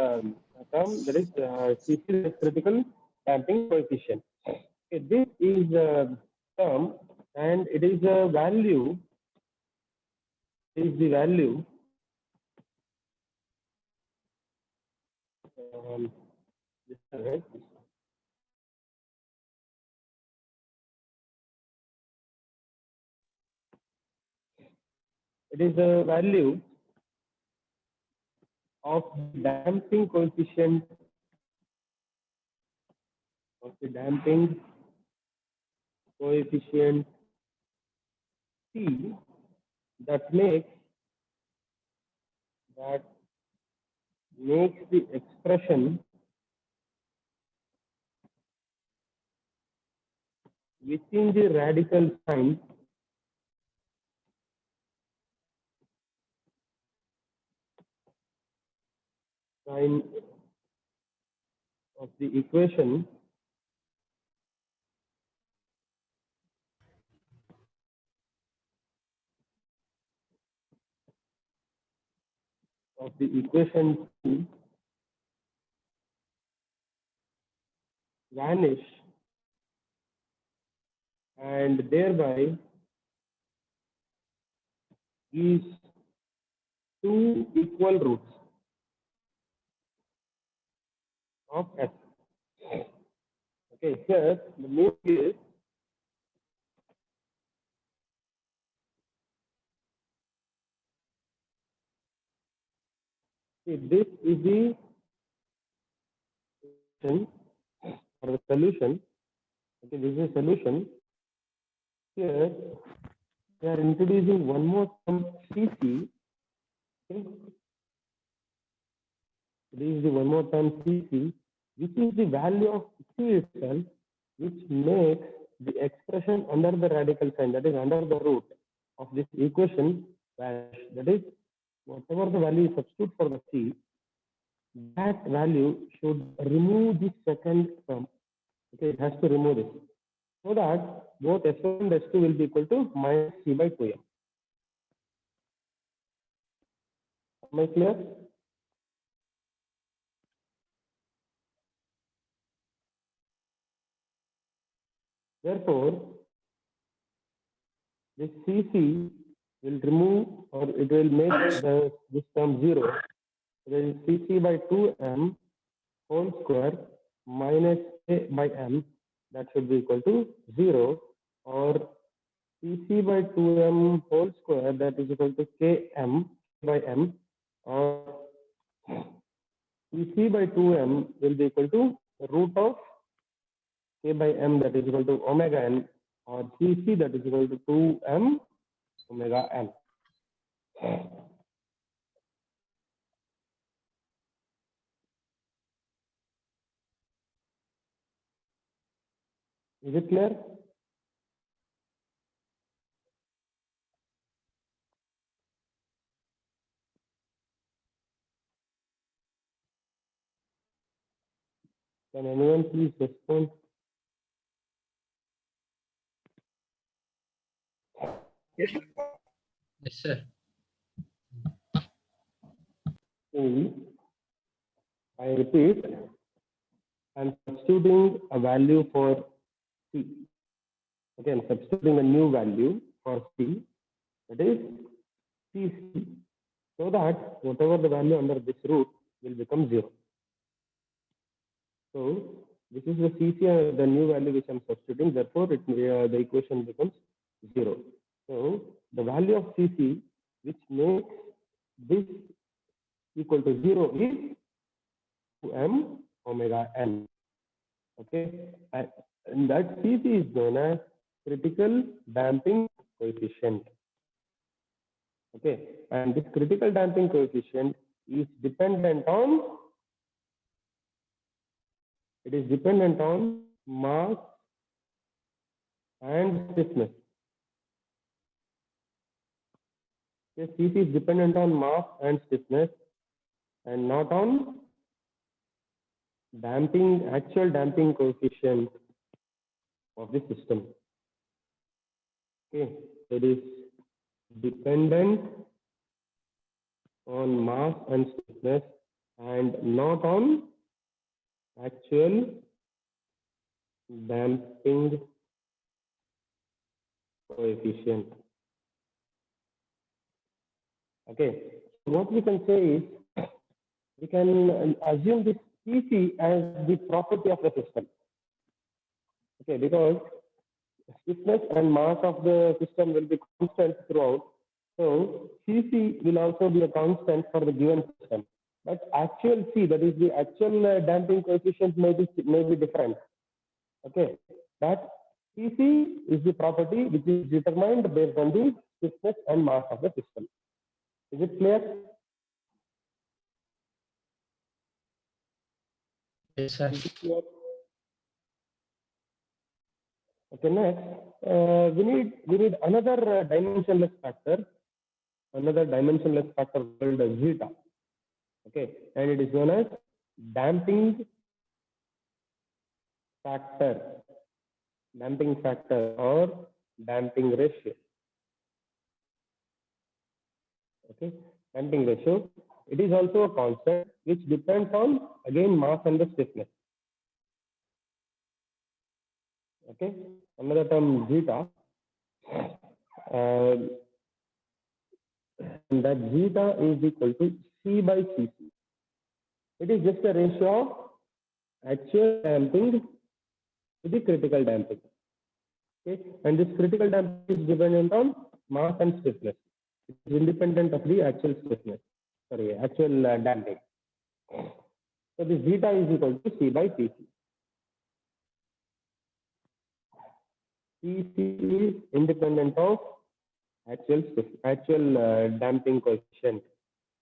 a term that is CC, that is critical damping coefficient. Okay, this is a term and it is a value. Is the value this one, right? It is a value of the damping coefficient C that makes the expression within the radical sign of the equation C vanish, and thereby is two equal roots of S. Okay, here the mean is this is the solution or the solution. Okay, this is a solution. Here we are introducing one more term CC. Okay. This is the one more term CC, which is the value of C itself, which makes the expression under the radical sign, that is under the root of this equation vanish. That is, whatever the value you substitute for the C, that value should remove the second term. Okay, it has to remove this, so that both S1 and S2 will be equal to minus C by 2M. Am I clear? Therefore, this CC will remove, or it will make this term 0. There is CC by 2M whole square minus A by M, that should be equal to 0, or CC by 2M whole square, that is equal to Km by M, or CC by 2M will be equal to root of K by M, that is equal to omega N, or CC, that is equal to 2M omega N. Is it clear? Can anyone please respond? Yes, sir. I repeat, I'm substituting a value for C. Again, substituting a new value for C, that is CC, so that whatever the value under this root will become 0. So this is the CC, the new value which I'm substituting. Therefore, the equation becomes 0. So the value of CC, which makes this equal to 0, is 2M omega N. Okay, and that CC is known as critical damping coefficient. Okay, and this critical damping coefficient is dependent on mass and stiffness. Okay, CC is dependent on mass and stiffness, and not on actual damping coefficient of the system. Okay, it is dependent on mass and stiffness and not on actual damping coefficient. Okay, what we can say is we can assume this Cc as the property of the system. Okay, because stiffness and mass of the system will be constant throughout. So Cc will also be a constant for the given system. But actual C, that is the actual damping coefficient may be different. Okay, but Cc is the property which is determined based on the stiffness and mass of the system. Is it clear? Yes, sir. Is it clear? Okay, next we need another dimensionless factor, called zeta. Okay, and it is known as damping factor or damping ratio. Okay, damping ratio. It is also a constant which depends on again mass and the stiffness. Okay, another term zeta. And that zeta is equal to C by Cc. It is just a ratio of actual damping to the critical damping. Okay, and this critical damping is dependent on mass and stiffness. It is independent of the actual stiffness. Sorry, actual damping. So this zeta is equal to C by Cc. Cc is independent of actual damping coefficient,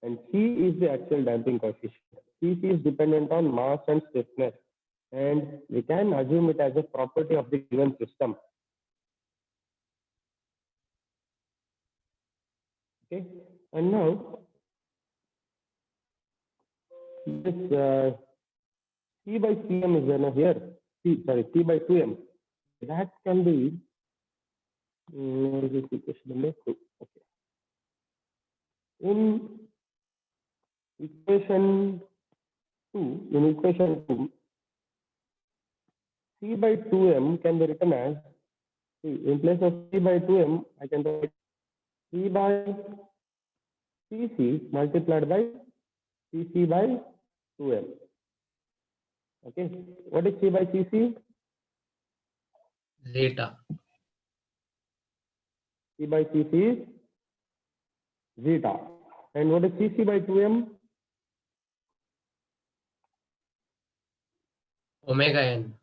and C is the actual damping coefficient. Cc is dependent on mass and stiffness, and we can assume it as a property of the given system. Okay, and now this C by Cm is here. C by 2m. That can be this equation number 2. Okay. In equation 2, C by 2m can be written as, in place of C by 2m, I can write C by Cc multiplied by Cc by 2m. Okay, what is C by Cc? Zeta. C by Cc is zeta. And what is Cc by 2m? Omega n.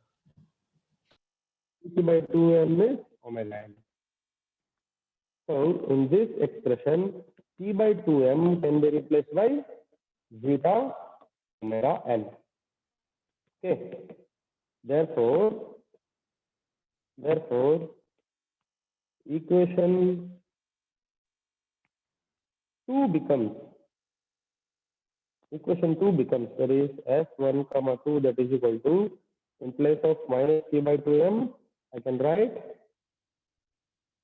Cc by 2m is omega n. So in this expression, C by 2m can be replaced by zeta omega n. Okay. Therefore, equation 2 becomes, that is S1, 2, that is equal to, in place of minus C by 2m, I can write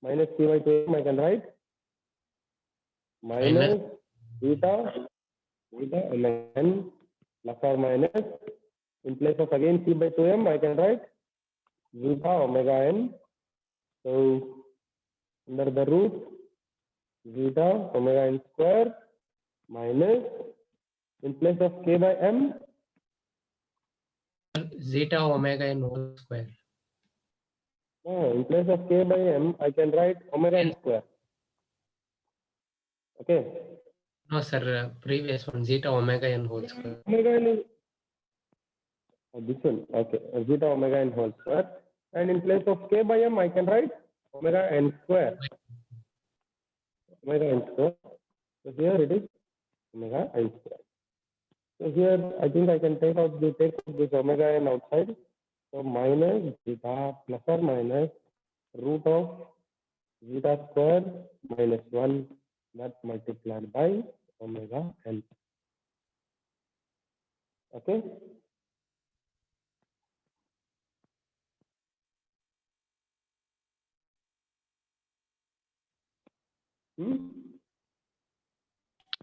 minus C by 2m, I can write minus zeta omega n plus or minus, in place of again C by 2m, I can write zeta omega n. So under the root zeta omega n square minus, in place of k by m, Zeta omega n whole square. in place of k by m, I can write omega n square. Okay. No, sir. Previous one. Zeta omega n whole square. Omega n is this one. Okay. Zeta omega n whole square. And in place of k by m, I can write omega n square. Omega n square. So here it is omega n square. So here I think I can take out this omega n outside. So minus zeta plus or minus root of zeta square minus 1, that multiplied by omega n. Okay.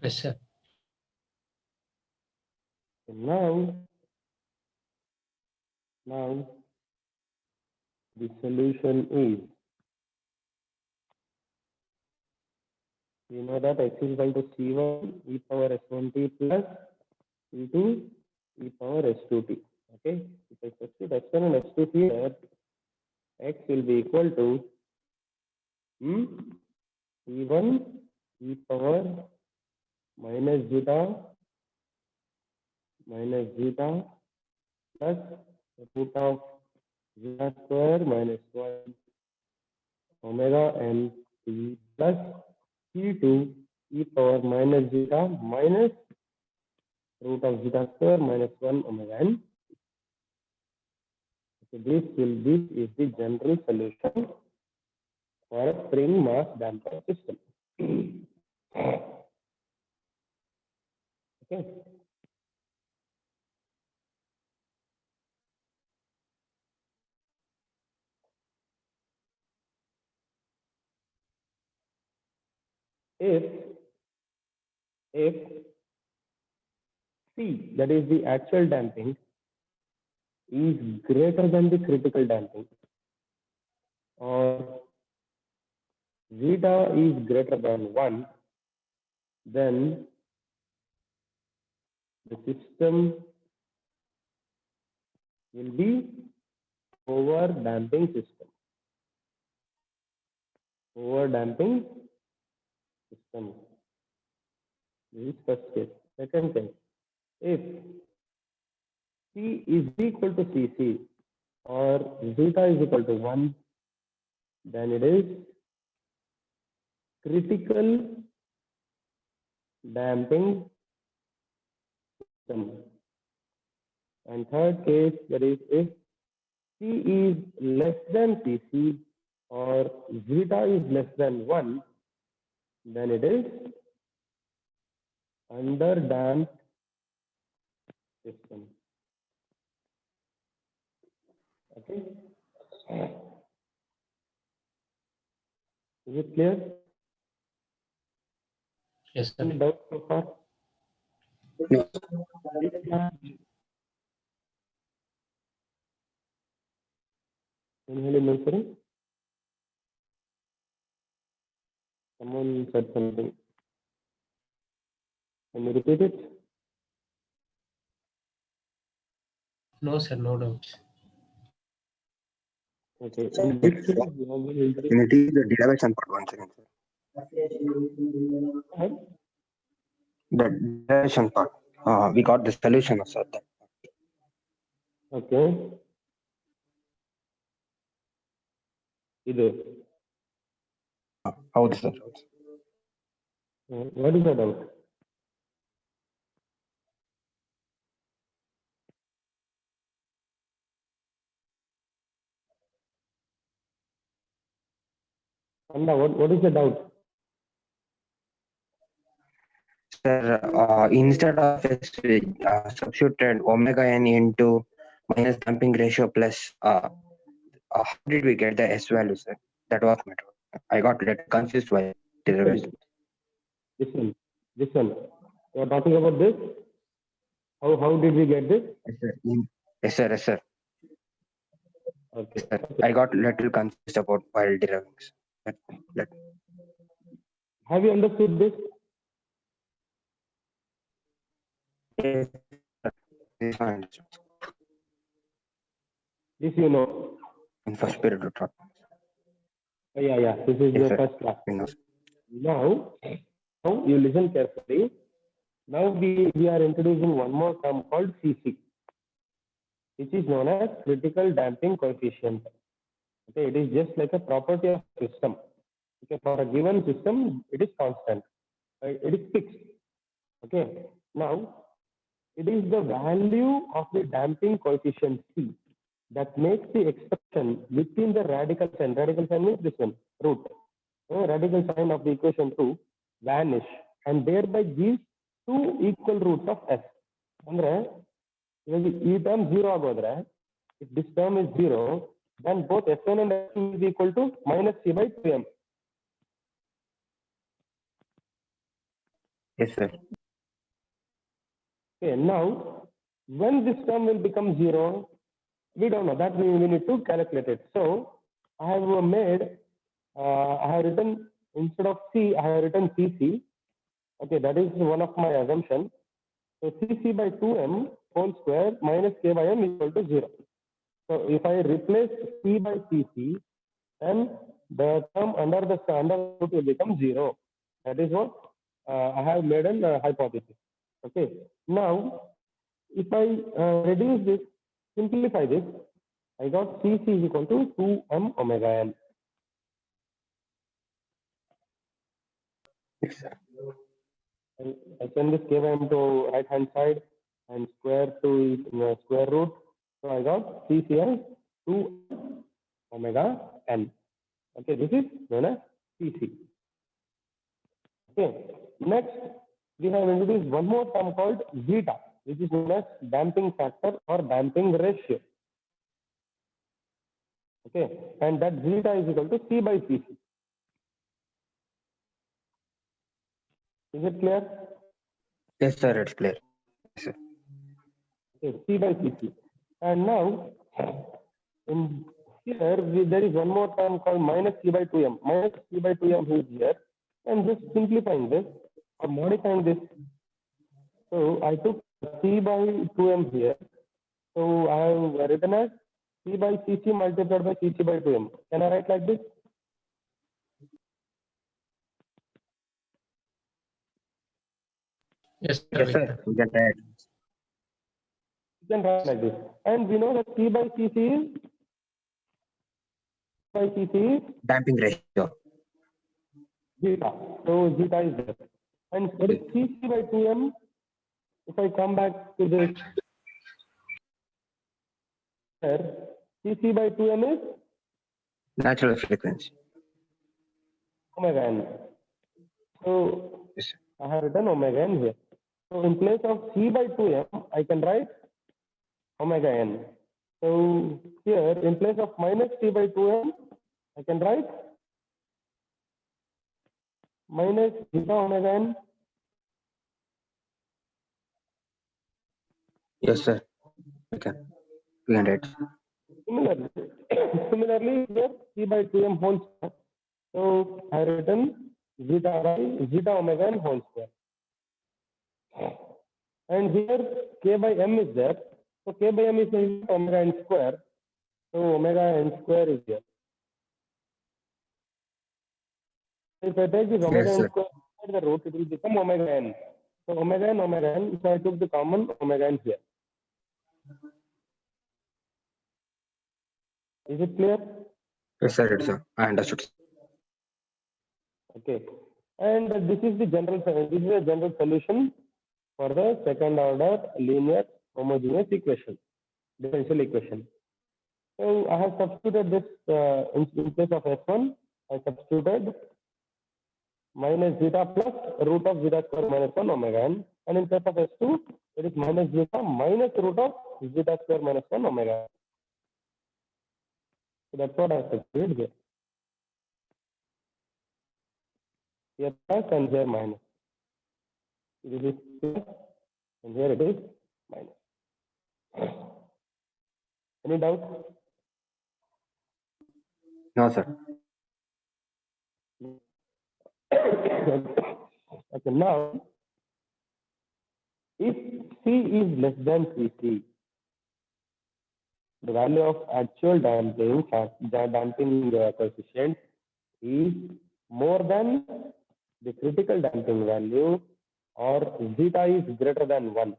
Yes, sir. So now the solution is, we know that x is equal to c1 e power s1t plus c2 e power s2t. Okay, if I substitute s1 and s2 here, x will be equal to c1 e power minus zeta plus root of zeta square minus 1 omega n t plus c2 e power minus zeta minus root of zeta square minus 1 omega n. So this is the general solution for a spring mass damper system. Okay. If C, that is the actual damping, is greater than the critical damping, or zeta is greater than 1, then the system will be over damping system. Over damping system. This is first case. Second case, if C is equal to Cc or zeta is equal to 1, then it is critical damping system. And third case, that is if C is less than Cc or zeta is less than 1, then it is under damped system. Okay. Is it clear? Yes, sir. Any doubts so far? No. Anybody mentioning? Someone said something. Can you repeat it? No, sir, no doubts. Okay. In this case, we have been introduced. Can you teach the derivation part once again, sir? The derivation part. We got the solution of that. Okay. ಇದು ಹೌದು sir. What is the doubt? Anda, what is the doubt? Sir, instead of S, we substituted omega n into minus damping ratio plus. How did we get the S value, sir? That was my doubt. I got a little confused by derivation. This one. You are talking about this? How did we get this? Yes, sir. Yes, sir. Yes, sir. Okay. Sir, I got a little confused about while deriving. Have you understood this? Yes, sir. This one I understood. This you know. In first period of thought. Yeah. This is Yes, your sir. first class. We know. Now you listen carefully. Now we are introducing one more term called CC, which is known as critical damping coefficient. Okay, it is just like a property of system. Okay, for a given system, it is constant. It is fixed. Okay. Now it is the value of the damping coefficient C that makes the expression within the radical sign. Radical sign means this one, root. Radical sign of the equation 2 vanish and thereby gives two equal roots of S. Andre, ಈ term 0 ಆಗೋದ್ರೆ, if this term is 0, then both S1 and S2 is equal to minus C by 2m. Yes, sir. Okay, now When this term will become 0, we don't know. That we need to calculate it. So I have written, instead of C, I have written CC. Okay, that is one of my assumptions. So CC by 2m whole square minus K by m equal to 0. So if I replace C by CC, then the term under root will become 0. That is what I have made a hypothesis. Okay. Now, if I reduce this, simplify this, I got CC is equal to 2m omega n. I send this K by m to right hand side and square to square root. So I got CC as 2 omega n. Okay, this is known as CC. Okay, next we have introduced one more term called zeta, which is known as damping factor or damping ratio. Okay, and that zeta is equal to C by CC. Is it clear? Yes, sir, it's clear. Yes, sir. Okay, C by CC. And now, in here, there is one more term called minus C by 2m. Minus C by 2m is here. And just simplifying this or modifying this. So I took C by 2m here. So I have written as C by CC multiplied by CC by 2m. Can I write like this? Yes, sir. Yes, sir. You can write. You can write like this. And we know that C by CC is Damping ratio. zeta. So zeta is there. And what is CC by 2m? If I come back to this here, CC by 2m is Natural frequency. omega n. So Yes, sir. I have written omega n here. So in place of C by 2m, I can write omega n. So here, in place of minus C by 2m, I can write minus zeta omega n. Yes, sir. We can write. Similarly, here C by 2m whole square. So I have written zeta omega n whole square. And here K by m is there. So K by m is omega n square. So omega n square is here. If I take this omega Yes, n sir. square inside the root, it will become omega n. So omega n. So I took the common omega n here. Is it clear? Yes, sir, it's sir. I understood. Okay. And this is a general solution for the second order linear homogeneous equation, differential equation. So I have substituted this in place of S1, I substituted minus zeta plus root of zeta square minus 1 omega n. And in place of S2, it is minus zeta minus root of zeta square minus 1 omega n. So that's what I have substituted here. Here plus and here minus. This is plus and here it is minus. Any doubt? No, sir. Okay, now if C is less than CC, the value of actual damping coefficient is more than the critical damping value, or zeta is greater than 1.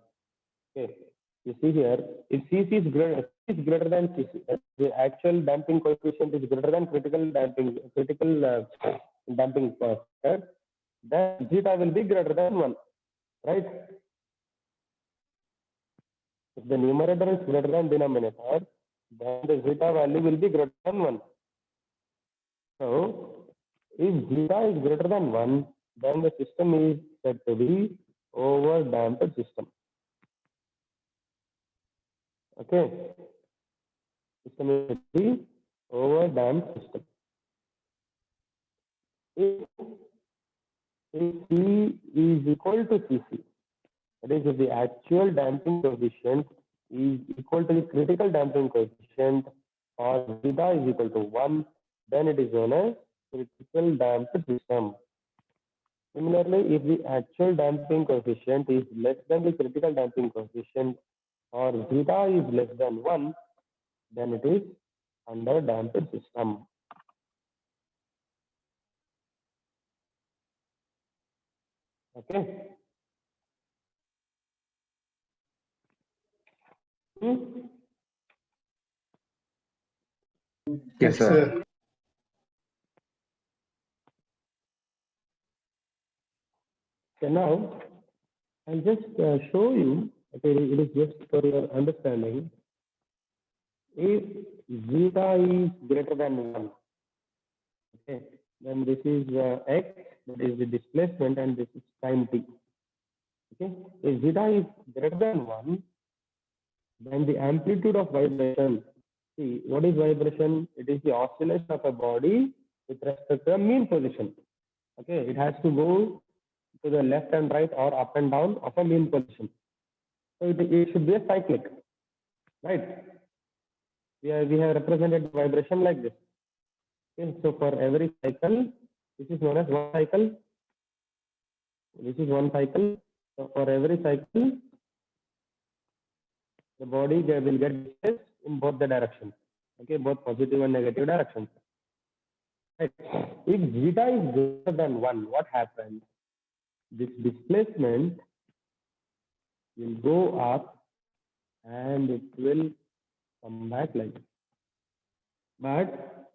Okay, you see here, if CC is greater than CC, the actual damping coefficient is greater than critical damping factor, then zeta will be greater than 1, right? If the numerator is greater than denominator, then the zeta value will be greater than 1. So, if zeta is greater than 1, then the system is said to be over-damped system. Okay. System is said to be over-damped system. If C is equal to CC, That is, if the actual damping coefficient is equal to the critical damping coefficient or zeta is equal to 1, then it is known as critical damped system. Similarly, if the actual damping coefficient is less than the critical damping coefficient or zeta is less than 1, then it is under damped system. Okay. Yes, sir. So now I'll just show you, okay, it is just for your understanding. If zeta is greater than 1, okay, then this is x, that is the displacement, and this is time t. Okay, if zeta is greater than 1, then the amplitude of vibration, see, what is vibration? It is the oscillation of a body with respect to a mean position. Okay, it has to go to the left and right or up and down of a mean position. So it should be a cyclic, right? We have represented vibration like this. Okay, so for every cycle, this is known as one cycle. This is one cycle. So for every cycle, the body will get displaced in both the directions. Okay, both positive and negative directions. Right. If zeta is greater than 1, what happens? This displacement will go up and it will come back like this. But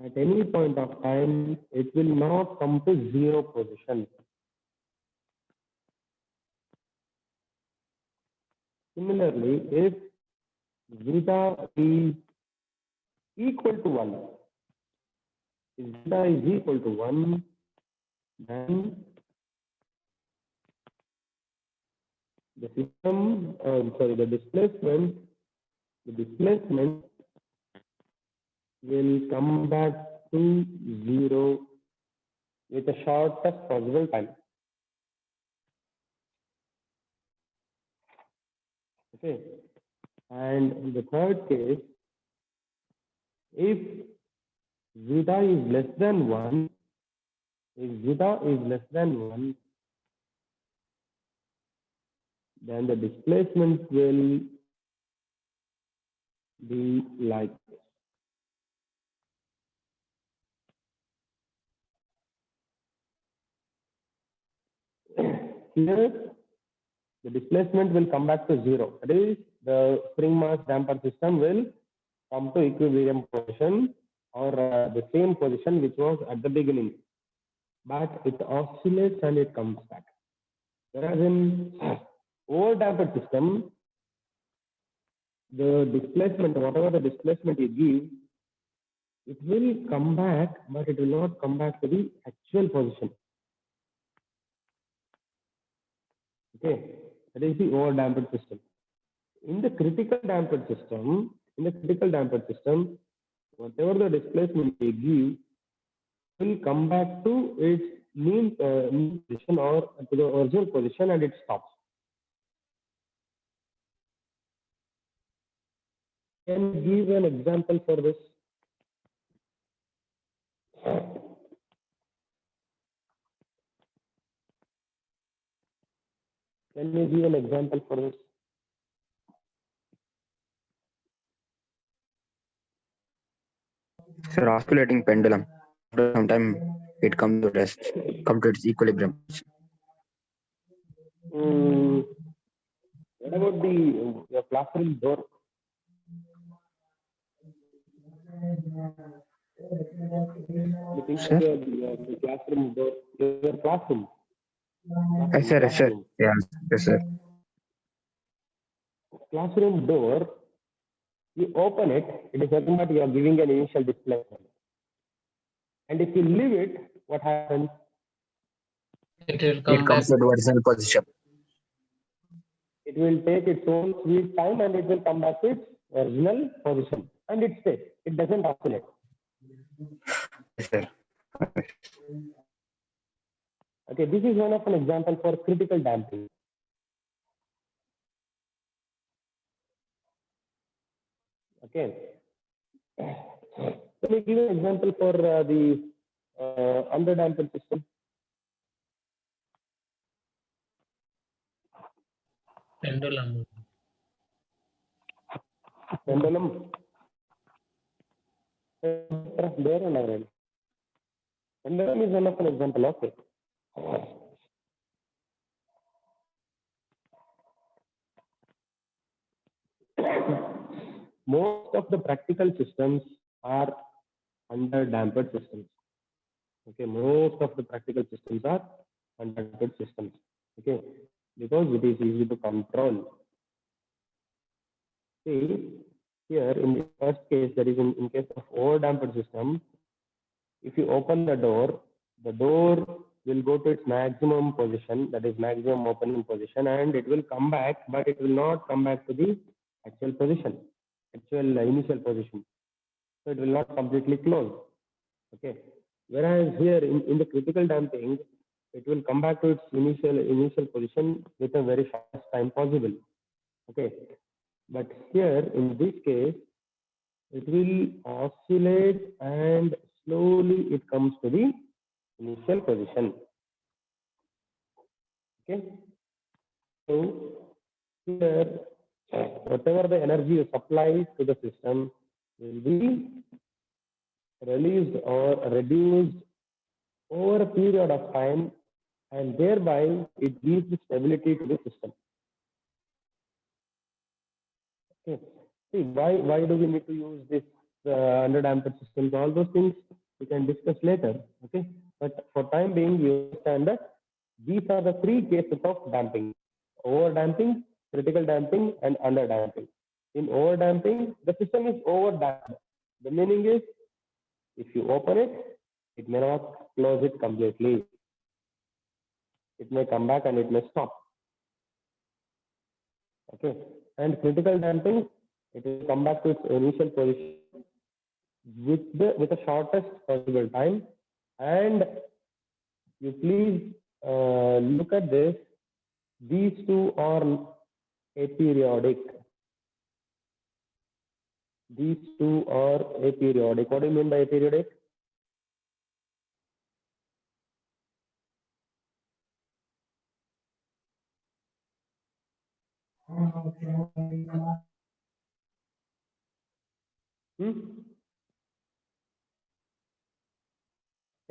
at any point of time, it will not come to zero position. Similarly, if zeta is equal to 1, if zeta is equal to 1, then the system, the displacement will come back to zero with the shortest possible time. Okay, and in the third case, if zeta is less than 1, then the displacement will be like this. Here, the displacement will come back to zero. That is, the spring mass damper system will come to equilibrium position or the same position which was at the beginning. But it oscillates and it comes back. Whereas in over-dampered system, the displacement, whatever the displacement you give, it will come back, but it will not come back to the actual position. Okay, that is the over-dampered system. In the critical dampered system, whatever the displacement you give will come back to its mean position or to the original position, and it stops. Can you give an example for this? Can you give an example for this? Sir, oscillating pendulum. After some time, it comes to rest, come to its equilibrium. What about your classroom door? Sir? The classroom door, your classroom. Yes, sir. Yes, sir. Yes, sir. Classroom door, you open it, it is nothing but you are giving an initial displacement. And if you leave it, what happens? It will come It comes back. to the original position. It will take its own sweet time and it will come back to its original position. And it stays. It doesn't oscillate. Yes, sir. Okay, this is one of an example for critical damping. Okay. Let me give an example for the underdamped system. Pendulum. Pendulum. There and already. Pendulum is one of an example. Okay. Most of the practical systems are underdamped systems. Okay, most of the practical systems are underdamped systems. Okay, because it is easy to control. See, here in the first case, that is in case of overdamped system, if you open the door will go to its maximum position, that is maximum opening position, and it will come back, but it will not come back to the actual position, actual initial position. So it will not completely close. Okay. Whereas here in the critical damping, it will come back to its initial position with a very fast time possible. Okay. But here in this case, it will oscillate and slowly it comes to the initial position. Okay. So here, whatever the energy you supply to the system will be released or reduced over a period of time, and thereby it gives stability to the system. Okay. See, why do we need to use this underdamped systems? All those things we can discuss later. Okay. But for time being, you understand that these are the three cases of damping: over damping, critical damping, and under damping. In over damping, the system is over damped. The meaning is, if you open it, it may not close it completely. It may come back and it may stop. Okay. And critical damping, it will come back to its initial position with the shortest possible time. And you please look at this. These two are aperiodic. These two are aperiodic. What do you mean by aperiodic?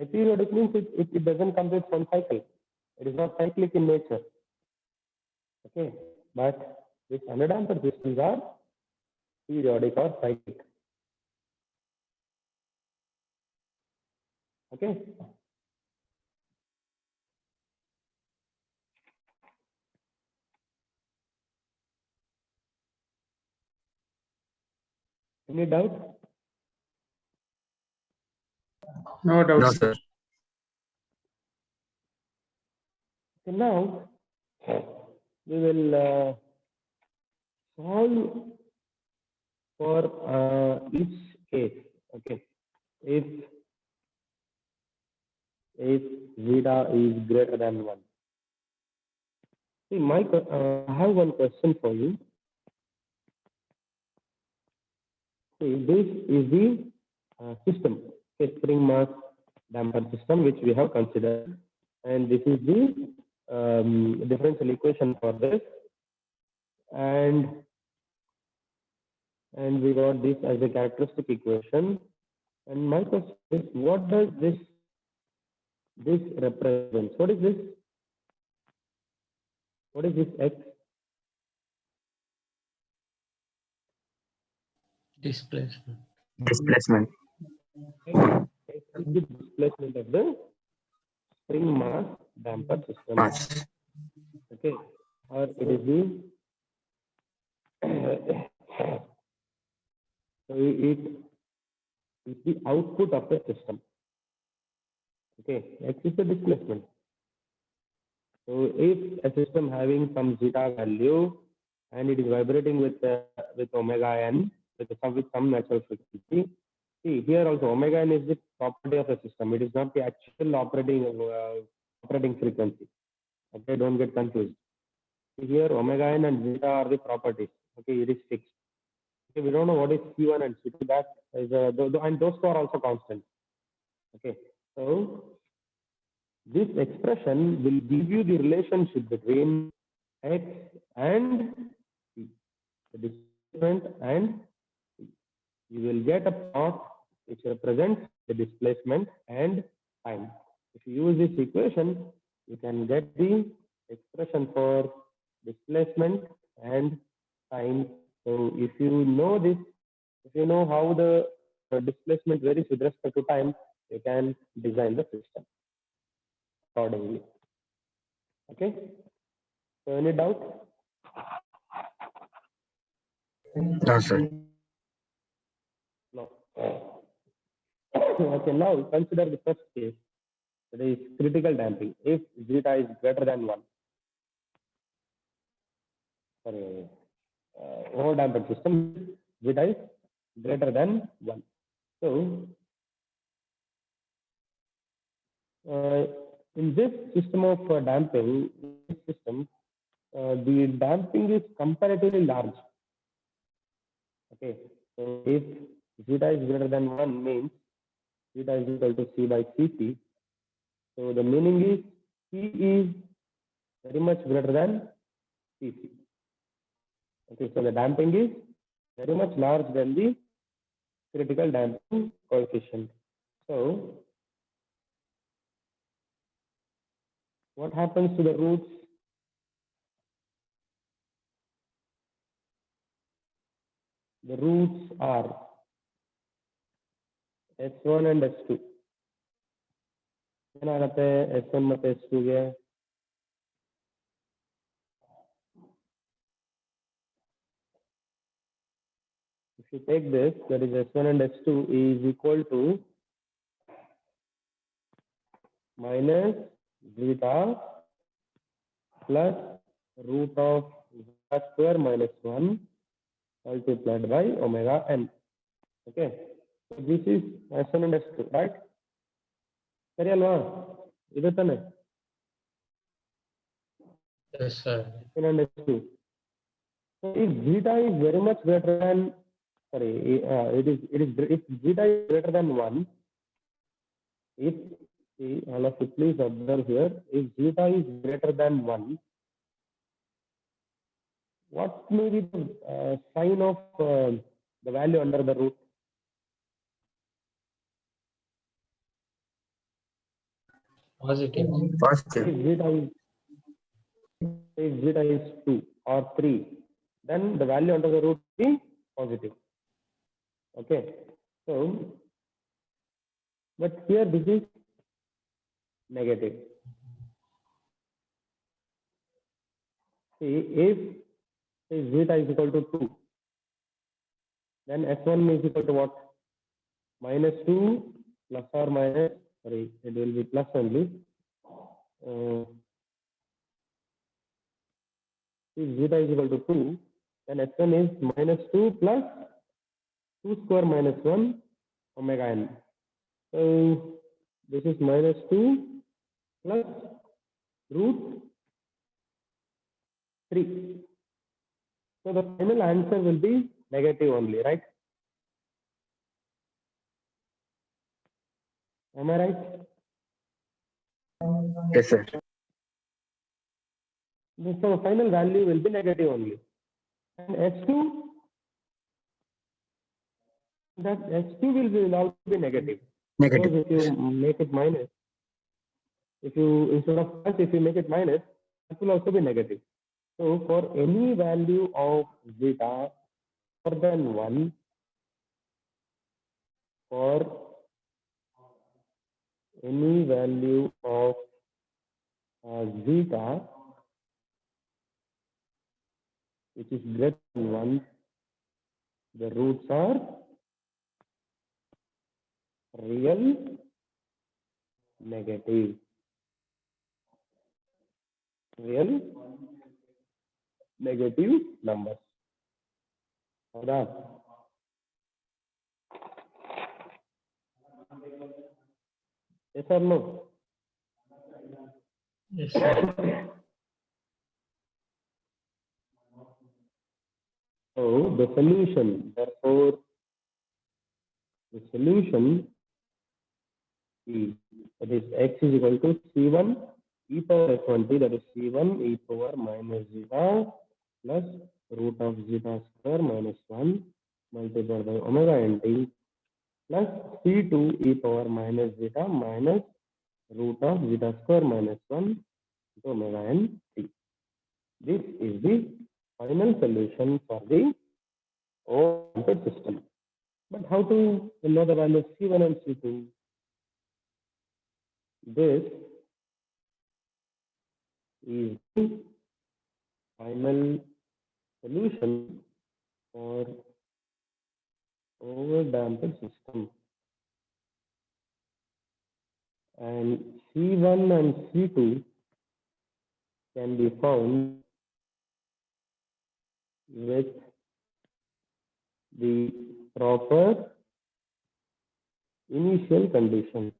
Aperiodic means it doesn't come with one cycle. It is not cyclic in nature. Okay, but these underdamped systems are periodic or cyclic. Okay. Any doubt? No doubt. No, sir. So now we will solve for each case. Okay, if zeta is greater than 1. See, I have one question for you. See, this is the system, a spring mass damper system, which we have considered, and this is the differential equation for this, and we got this as a characteristic equation. And my question is, what does this represent? What is this? What is this X? Displacement. Displacement. X is the displacement of the spring mass damper system. Mass. Okay, or it is the so it is the output of the system. Okay, X is the displacement. So if a system having some zeta value and it is vibrating with omega n with some natural frequency. See, here also omega n is the property of the system. It is not the actual operating frequency. Okay, don't get confused. See, here omega n and zeta are the properties. Okay, it is fixed. Okay, we don't know what is C1 and C2. That is and those two are also constant. Okay, so this expression will give you the relationship between x and c, the displacement and c. You will get a plot which represents the displacement and time. If you use this equation, you can get the expression for displacement and time. So if you know this, if you know how the displacement varies with respect to time, you can design the system accordingly. Okay. So any doubt? No, sir. No. Okay. Now consider the first case. That is critical damping. If zeta is greater than 1. Sorry. Overdamped system, zeta is greater than 1. So in this system of damping, the damping is comparatively large. Okay, so if zeta is greater than 1 means zeta is equal to C by Cp. So the meaning is C is very much greater than Cc. Okay, so the damping is very much large than the critical damping coefficient. So what happens to the roots? The roots are S1 and S2. ಏನಾಗುತ್ತೆ S1 ಮತ್ತು S2 ಗೆ? If you take this, that is S1 and S2 is equal to minus zeta plus root of zeta square minus 1 multiplied by omega n. Okay, so this is S1 and S2, right? ಸರಿ ಅಲ್ವಾ? ಇದು ತಾನೆ Yes, sir. S1 and S2. So if zeta is very much greater than, sorry, if zeta is greater than 1, if, see, all of you please observe here, if zeta is greater than 1, what may be the sign of the value under the root? Positive. Positive. If zeta is 2 or 3, then the value under the root is positive. Okay, so but here this is negative. See, if zeta is equal to 2, then S1 is equal to what? Minus 2 plus or minus, sorry, it will be plus only. If zeta is equal to 2, then S1 is minus 2 plus 2 square minus 1 omega n. So this is minus 2 plus root 3. So the final answer will be negative only, right? Am I right? Yes, sir. So the final value will be negative only. And S2, that S2 will also be negative. Negative. Because if you make it minus, if you instead of plus, if you make it minus, it will also be negative. So for any value of zeta more than 1, for any value of zeta which is greater than 1, the roots are real negative. Real negative numbers. ಹೌದಾ? Yes or no? Yes, sir. So the solution, therefore, the solution is, that is x is equal to c1 e power f1t, that is c1 e power minus zeta plus root of zeta square minus 1 multiplied by omega nt plus c2 e power minus zeta minus root of zeta square minus 1 into omega nt. This is the final solution for the O-damped system. But how to know the value of C1 and C2? This is the final solution for over-damped system. And C1 and C2 can be found with the proper initial condition.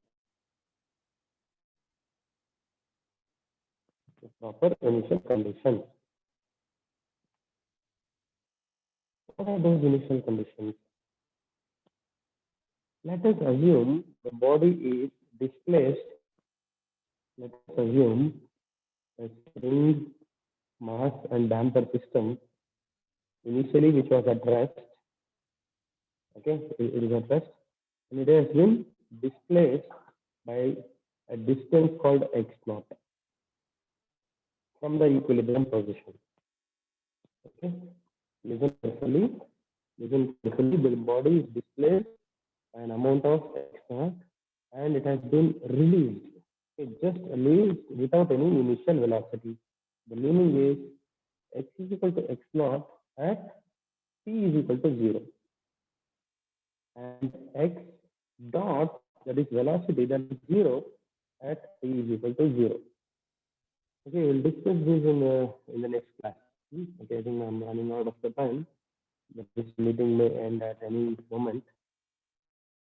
The proper initial condition. What are those initial conditions? Let us assume the body is displaced. Let us assume a spring, mass, and damper system initially which was at rest. Okay, it is at rest, and it has been displaced by a distance called x naught from the equilibrium position. Okay, listen carefully. Listen carefully. The body is displaced by an amount of x naught, and it has been released. It just released without any initial velocity. The meaning is x is equal to x naught at t is equal to 0, and x dot, that is velocity, that is 0 at t is equal to 0. Okay, we'll discuss this in the next class. Okay, I think I'm running out of the time, but this meeting may end at any moment.